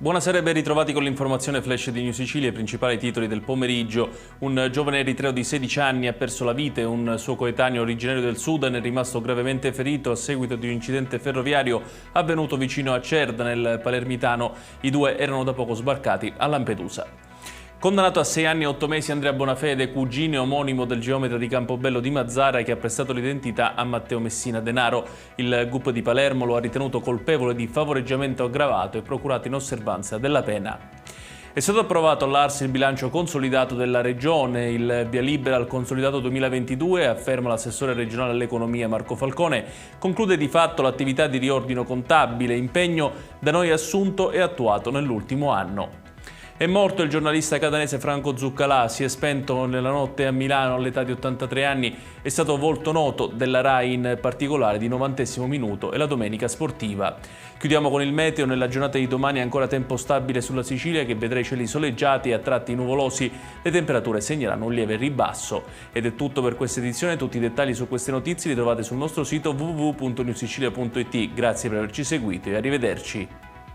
Buonasera e ben ritrovati con l'informazione flash di New Sicilia, i principali titoli del pomeriggio. Un giovane eritreo di 16 anni ha perso la vita e un suo coetaneo originario del Sudan è rimasto gravemente ferito a seguito di un incidente ferroviario avvenuto vicino a Cerda, nel Palermitano. I due erano da poco sbarcati a Lampedusa. Condannato a 6 anni e 8 mesi Andrea Bonafede, cugino e omonimo del geometra di Campobello di Mazara, che ha prestato l'identità a Matteo Messina Denaro. Il GUP di Palermo lo ha ritenuto colpevole di favoreggiamento aggravato e procurato in osservanza della pena. È stato approvato all'ARS il bilancio consolidato della Regione. Il via libera al consolidato 2022, afferma l'assessore regionale all'economia Marco Falcone, conclude di fatto l'attività di riordino contabile, impegno da noi assunto e attuato nell'ultimo anno. È morto il giornalista catanese Franco Zuccalà, si è spento nella notte a Milano all'età di 83 anni, è stato volto noto della RAI, in particolare di 90° minuto e la domenica sportiva. Chiudiamo con il meteo. Nella giornata di domani è ancora tempo stabile sulla Sicilia, che vedrà i cieli soleggiati e a tratti nuvolosi, le temperature segneranno un lieve ribasso. Ed è tutto per questa edizione, tutti i dettagli su queste notizie li trovate sul nostro sito www.newsicilia.it. Grazie per averci seguito e arrivederci.